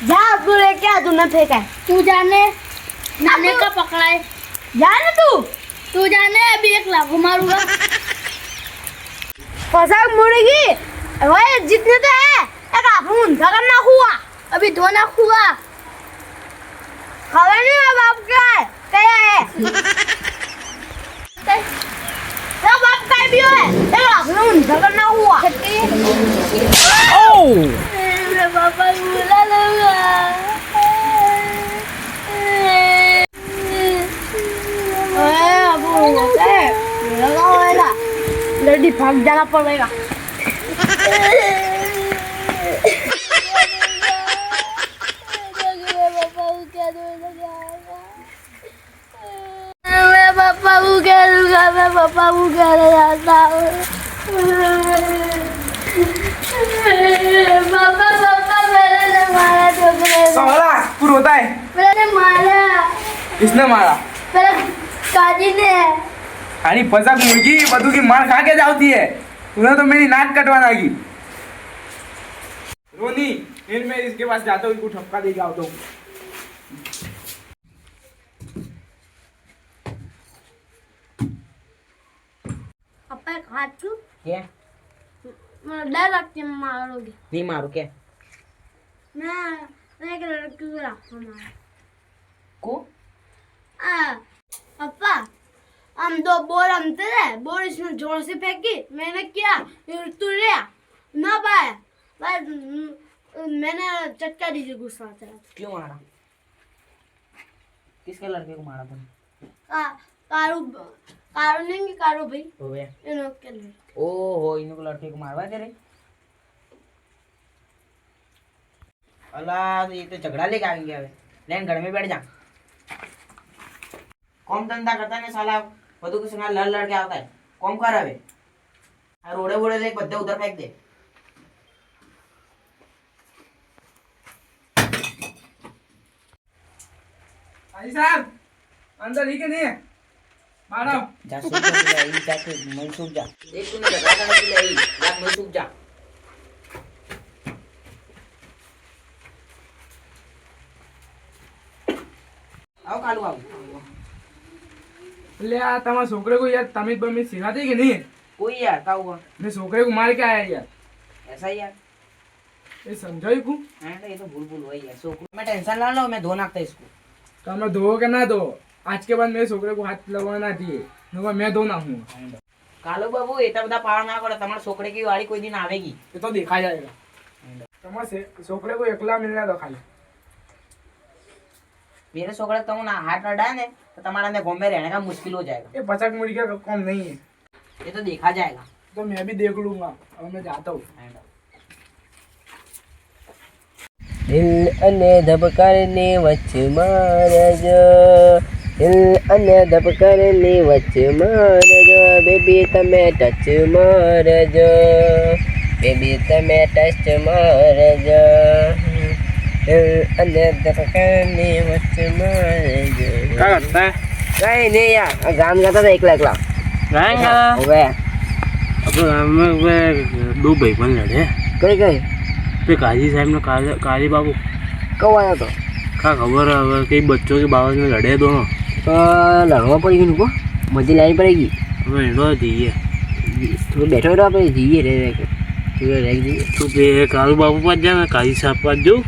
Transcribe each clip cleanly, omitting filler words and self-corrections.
जा बोले क्या तूने फेंका तू जाने नाने का पकड़ा है। जाने तू जाने अभी 1 लाख मारूंगा। फसाक मुर्गी भाई जितने तो है एक आपून करना हुआ अभी 2 लाख हुआ। खबर नहीं है बाप क्या है सब बाप का भी है एक आपून करना हुआ ओह मेरे पापा को बुला लूंगा। लड़ी भाग जाना पड़ेगा मैं पापा को कह दूंगा। मैं पापा को कहने जाता हूँ। पापा मैंने मारा छोकरे साला पूरा होता है मैंने मारा इसने मारा मेरा काजी ने। आणि फसाक मुर्गी बधू की मार खा के जाती है तूने तो मेरी नाक कटवाना की रोनी फिर मैं इसके पास जाता हूँ इसको ठपका दे के आता हूँ अपा एक हाथ क्यों क्या मैं डर लगती है मारोगे नहीं मारो क्या मैं एक लड़की को रखा मारा को पापा हम 2 बोर हमते थे बोर इसने जोर से फेंकी मैंने किया तू लिया ना पाया बस मैंने चटका दीजिए गुस्सा आता है क्यों मारा किसके लड़के को मारा तुम कारू कारू नहीं कारू भाई हो गया इन लोग के लिए ओ हो इन को लड़के को मारवा तेरे अल्लाह ये तो झगड़ा लेके आ गया है लेन घर में बैठ जा कौन धंधा करता है साला बधु के संग लड़ के आता है कौन कर रहा है रोड़े वोड़े ले बद्दे उधर फेंक दे भाई साहब अंदर ही के नहीं है मारो जा सूख जा तू आई जाके मैं सूख जा देख तूने झगड़ा करने के लिए आई जा मैं सूख जा आओ कालू आओ ले आ तमा छोकरे को यार तमीज बमीज सिखाते कि नहीं कोई यार का हुआ मैं छोकरे को मार के आया यार ऐसा ही यार ये समझाई को ये तो भूल भूल हुई यार सो मैं टेंशन ना लो मैं धो नाखता इसको तो मैं धो के ना दो आज के बाद मेरे छोकरे को हाथ लगाना चाहिए नहीं मैं धो ना हूँ कालू बाबू इतना बड़ा पावर ना करो तुम्हारे छोकरे की वाड़ी कोई दिन आवेगी ये तो देखा जाएगा तुम्हारे छोकरे को एकला मिलना दो खाली मेरे छोकरे तुम ना हाथ अड़ाए ने तो तुम्हारा ने घूम में रहने का मुश्किल हो जाएगा ये पचक मुर्गी का कम नहीं है ये तो देखा जाएगा तो मैं भी देख लूंगा अब मैं जाता हूँ दिल अने धबकारने वच मारज दिल अने धबकारने वच मारज बेबी तमे टच मारज बेबी तमे टच मारज दिल अने धबकारने वच मारज क्या करता है कहीं नहीं यार गान गाता था एकला एकला गाएंगा हो गया दो भाई बन लड़े कहीं कहीं पे काजी साहब ने काली बाबू कब आया तो क्या खबर है कई बच्चों के बाबा में लड़े दोनों तो लड़वा पड़ेगी उनको मजे लानी पड़ेगी हमें इंडो दिए तो बैठो रहो पे जीए रे रे तू रह जीए तो पे कालू बाबू पास जा मैं काजी साहब पास जाऊँ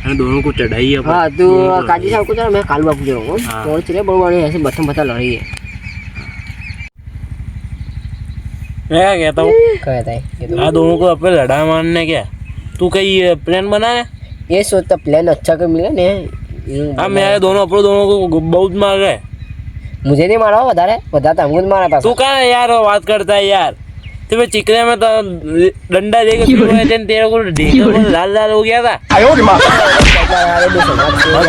અને दोनों को चढ़ाई है हाँ तू काजी साहब को चल मैं कालू बापू जाऊँगा हाँ। और चले बड़े बड़े ऐसे बत्तम बत्ता लड़ रही है मैं क्या कहता हूँ कहता है ये तो दोनों को अपने लड़ा मारने क्या तू कहीं प्लान बना है ये सोचता प्लान अच्छा कर मिला ने हाँ मैं दोनों अपने दोनों को बहुत मार रहे मुझे नहीं मारा વધારે વધારે हमको मारा था तू कहाँ यार बात करता है यार तुम्हें चिकने में तो डंडा देकर तेरे को देखकर लाल लाल हो गया था हक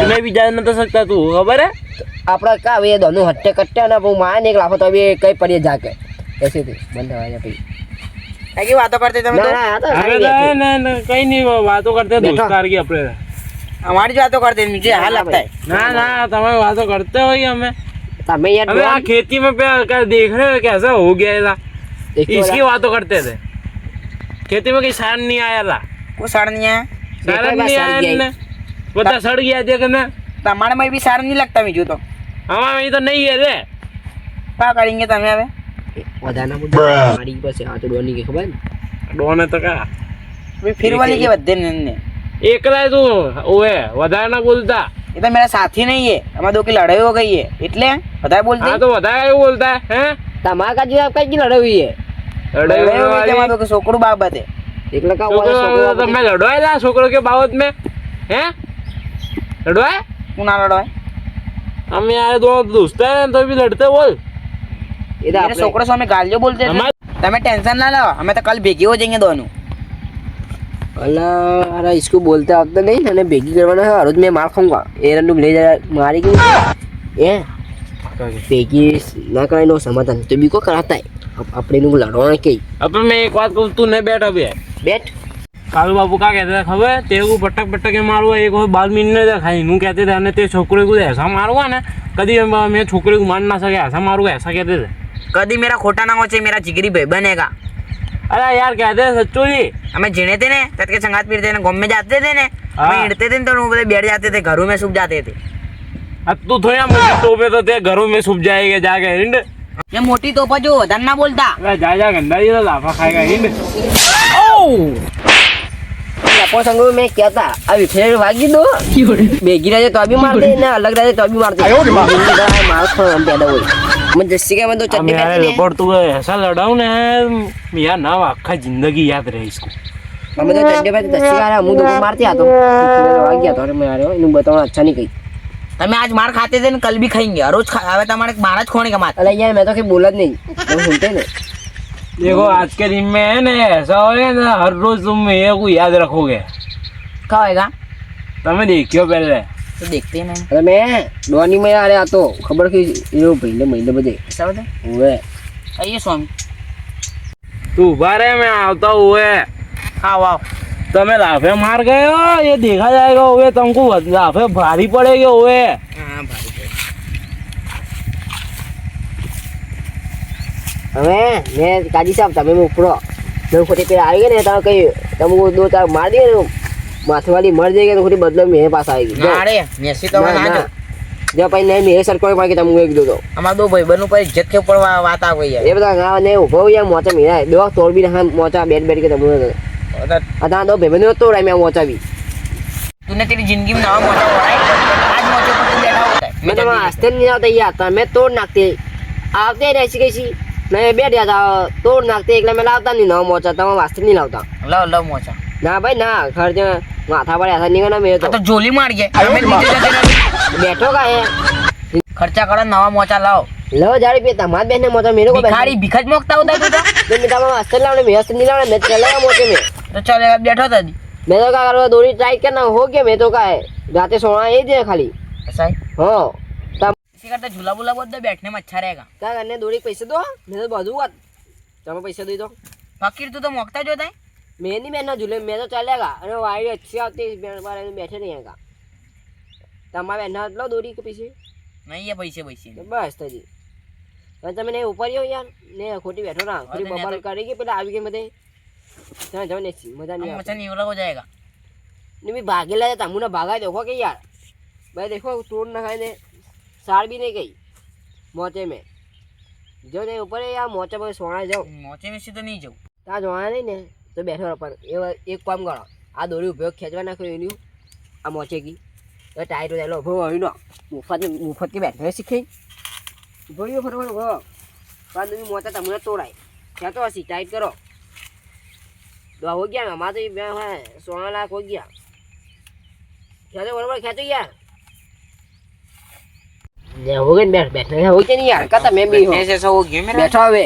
में भी जा नहीं सकता तू खबर है આપડા કા એ દોનો હટ્ટે કટ્ટે ના બહુ માન એક લાખો તો હવે કઈ પડી જાકે ऐसे थी बंद हो गया भाई क्या बातों करते थे ना ना तो ना कहीं नहीं बातों करते दोस्तार की अपने हमारी बातों करते मुझे हाल लगता है ना ना तुम्हें बातों करते हो ही हमें તમે यार हमें यहाँ खेती में क्या देख रहे हो कैसा हो गया था इसकी बातों करते थे खेती में कहीं सार नहीं आया था कुछ साड़ नहीं है सार नहीं आया इनने બધા સડ ગયા છે કે ના તમારે માં બી સારું નહીં લાગતા બીજું તો આમાં અહીં તો નહીં છે રે કા કરેંગે તમે હવે વધારના મુદ્દા મારી પાસે આ તો ડોની કે ખબર ને ડોને તો કા ફિરવાની કે વધે ને એકલા તું ઓએ વધારે ના બોલતા ये तो मेरा साथी नहीं है हमारे दो की लड़ाई हो गई है એટલે વધારે બોલते हाँ तो વધારે એવું બોલતા હે તમારા કા જવાબ કઈ લડાવી હે લડાઈ વાળી हमारे को छोकरू बाबत है એકલા કા છોકરો તમે લડવાયેલા છોકરો કે બાબત में હે લડવાય क्यों ना लड़वाए हम यार दो दोस्त हैं तो भी लड़ते बोल એ તો मेरे छोकरों से हमें गालियों बोलते थे તમે ટેન્શન ના લો અમે તો કલ ભેગી હો जाएंगे दोनों અલા અરે इसको बोलते આવતા નહીં અને ભેગી કરવાના છે રોજ મેં માર ખાऊंगा એ રંડુ લઈ જાય મારી ગઈ એ ભેગી ના કરાય નો સમાધાન તો બી કો કરાતા આપણે નું લડવાના કે अब मैं एक बात कहूँ तू नहीं बैठ अभी બેટ कालू बाबू का कहते थे खबर तेरे को पटक पटक के मारूंगा एक और बाल मीन ने खाई नू कहते थे अने तेरे छोकरे को ऐसा मारूंगा ना कभी मैं छोकरे को मार ना सके ऐसा मारूंगा ऐसा कहते थे कदी मेरा खोटा ना हो चाहिए मेरा जिगरी भाई बनेगा अरे यार कहते हैं सच्चो जी हमें जीने थे ने तट के संगात पीते ने गांव में जाते थे ने हमें हिड़ते थे तो वो बैठ जाते थे घरों में सूख जाते थे अब तू थोड़ा मुझे टोपे तो तेरे घरों में सूख जाएगा जाके हिंड ये मोटी तोपा जो धन ना बोलता अरे जा गंदा जी तो लाफा खाएगा हिंड લપો સંગો મેં કહેતા આ વિફેર વાગી દો ભેગી રહે તો બી માર દે ને અલગ રહે તો બી માર દે માર ખો પેદા હોય मैं जस्सी का मैं तो चट्टी यार पहनती रिपोर्ट तू ऐसा लड़ाऊं ना यार ना आखा जिंदगी याद रहे इसको मैं तो चट्टी पे जस्सी का मुंह दो मारती आ तो आ गया तो मैं आ रहा हूं इन बताओ अच्छा नहीं कही તમે આજ માર ખાતે थे कल भी खाएंगे रोज હવે તમારે માર જ ખોણે का मार अरे यार मैं तो कहीं बोला नहीं तुम सुनते ना देखो आज के दिन में है ना ऐसा होगा ना हर रोज तुम मेरे को याद रखोगे क्या होएगा તમે દેખ્યો પહેલે तो देखते हैं अरे मैं डोनी में आ रहा तो खबर की ये महीने बजे ऐसा होता हुए आइए स्वामी तू उभा रहे मैं आता हुए हाँ वाह તમે લાફે માર ગયો ये देखा जाएगा हुए तुमको लाफे भारी पड़ेगे हुए हाँ भाई હવે મેં કાજી સાહેબ તમે ઉપરો મેં ખોટી પેલા આવી ગઈ ને તમે કઈ તમે દો ચાર માર દે ને માથવાળી મર જાય તો ખોટી બદલો મેં પાસ આવી ગઈ અરે મેસી તો ના જો જો પછી નહીં મેં સરકાર પાકી તમે એક દો અમાર દો ભાઈ બનુ પર ઇજ્જત કે ઉપર વાત આ ગઈ એ બધા ગાવ ને ઉભો યાર મોચા મેરા દો તોડ બી ના મોચા બેટ બેટ કે તમે આ દો ભાઈ તો રાઈ મેં મોચાવી तूने तेरी जिंदगी में नवा मोचा होता है आज मोचे पर तू बैठा होता है મેં તમે આસ્તે નહીં આવતા યાર તમે તોડ નાખતે આવતે રહેશી કઈ છી નહીં બેઠ ગયા તોડ નાખતે એટલે મેં લાવતા નહીં નવા મોચા તમે વાસ્તે નહીં લાવતા લવ લવ મોचा ના ભાઈ ના ખર્ચ માથા પર ऐसा नहीं करना मेरे तो तो जोली मार गया हमें नीचे जाते ना बैठो का है खर्चा करो नवा मोचा लाओ लो जाड़ी पे तमाम बहने मोचा मेरे को भिखारी भिखज मोकता होता है तू तो मैं तमाम अस्तर लाने में अस्तर नहीं लाने मैं चलेगा मोचे में तो चल बैठो था मैं तो क्या करूँगा दोरी ट्राई करना हो गया मैं तो क्या है जाते सोना ही दे खाली ऐसा है हाँ तब इसी करता झूला बुला बोल दो बैठने में अच्छा रहेगा क्या करने दोरी पैसे दो मैं तो बाजू का તમે પૈસા દઈ દો फकीर तू तो मोकता जो है मैं नहीं बैठना झूले मैं तो चलेगा अरे वाइड अच्छी आती बैठे नहीं आएगा તમારે બેઠના લો દોરી કે પૈસે नहीं है पैसे पैसे બસ તજી તમે ને ઉપર આવ્યો યાર ને ખોટી બેઠો ના ખોટી બબલ કરી કે પેલા આવી ગઈ બધે ત્યાં જાવ ને મજા નહીં मोचा नहीं हो जाएगा ने भी भागे लाया तमुना भागा देखो के यार भाई देखो तोड़ ना खाए ने साड़ भी नहीं गई मोचे में जो ने ऊपर यार मोचे में सोना जाओ मोचे में से तो नहीं जाऊँ ત્યાં જોવા નહીં ને તો બેઠો પર એક કામ કરો આ દોરી ઉપયોગ ખેંચવા નાખ્યો એનું આ મોચે કી એ ટાઈટ જાય લો ભો હોય નો મુફત કે બેઠો શીખી ભોળ્યો ફરવાનો ભો પાંચ દોરી મોચા તમને તોડાય ખેંચો હસી ટાઈટ કરો દો हो गया हमारा तो ये है 16 लाख हो गया खेचो बराबर खेचो यार ये हो गए बैठ बैठने हो गया नहीं यार कहता मैं भी हूं ऐसे ऐसा हो गया मेरा बैठा हुए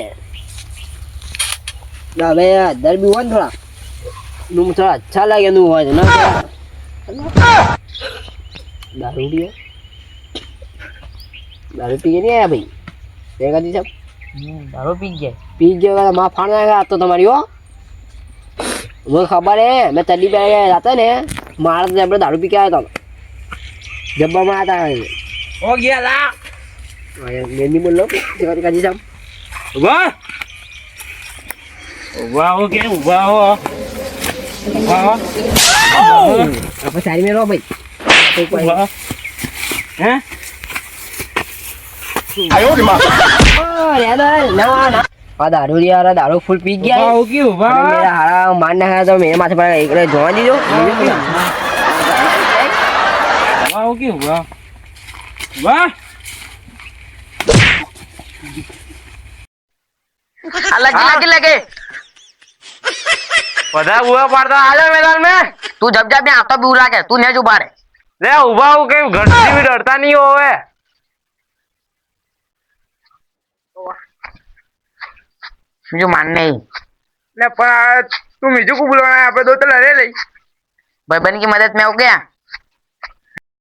ना मैं दर भी हुआ थोड़ा नू थोड़ा अच्छा लगे नू हुआ ना दारू पी के नहीं आया भाई देखा जी सब दारू पी गया माँ फाड़ जाएगा तो तुम्हारी हो मुझे खबर है मैं तली पे जाता है ना मारा तो जब दारू पी के आया था जब मैं आता है हो गया ला मैं नहीं बोल रहा हूँ काजी साहब वाह वाह हो क्या वाह हो वाह अब सारी में रहो भाई એક વાર. હે આ દારૂ યાર આ દારૂ ફૂલ પી ગયા ઉભા ઉકી ઉભા અને મેરા હારા માર નાખ્યા તો મેરે માથે પર એકલે જોવા દીધો ઉભા ઉકી ઉભા ઉભા लगे બધા ઉભા પાડતા આલે મેદાન में तू जब जब यहाँ तो भी उड़ा के तू नहीं जुबा रे લે ઉભા હું કઈ ઘરથી બી ડરતા નહીં હોવે जो मान नहीं લે પણ તું બીજું કો બોલવાના આપણે દો તો લડે લઈ भाईबंद की मदद में हो गया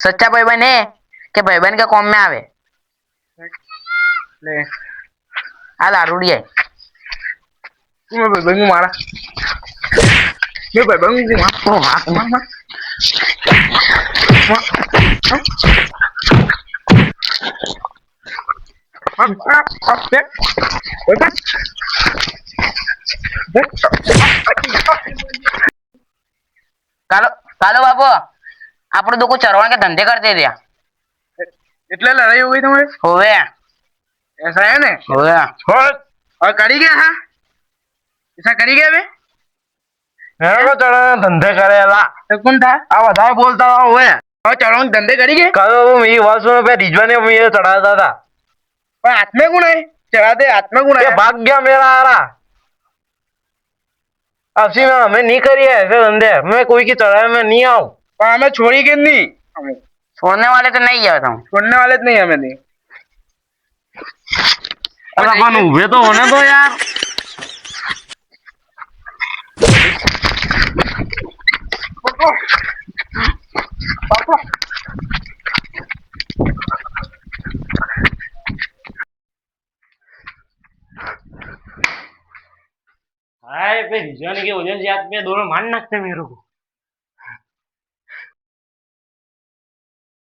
सच्चा भाईबंद है कि भाईबंद के कौम में आवे લે आ दारूडी है તું મે ભાઈ મારા મે ભાઈ મારા कालो कालो बाबू આપણે તો કોઈ ચરવાણ કે ધંધે કરते थे એટલે લડાઈ हो गई तुम्हारी होवे ऐसा है ने होवे छोड़ और करी गया हां ऐसा करी गया बे मेरे को चढ़ा धंधे करेला तो कौन था आ बता बोलता हुए और चढ़ाऊं धंधे करी गए कल वो मेरी बात सुनो पे रिजवाने मुझे चढ़ाता था पर हाथ में कौन है चढ़ाते हाथ में कौन है भाग गया मेरा आ रहा अब सी में हमें नहीं करी है ऐसे धंधे मैं कोई की चढ़ाए में नहीं आऊं पर हमें छोड़ी के नहीं छोड़ने वाले तो नहीं गया था छोड़ने वाले तो नहीं हमें नहीं अपन उभे तो होने दो यार हाय पे रिजवान के वजह से आज पे दोनों मान नाकते मेरे को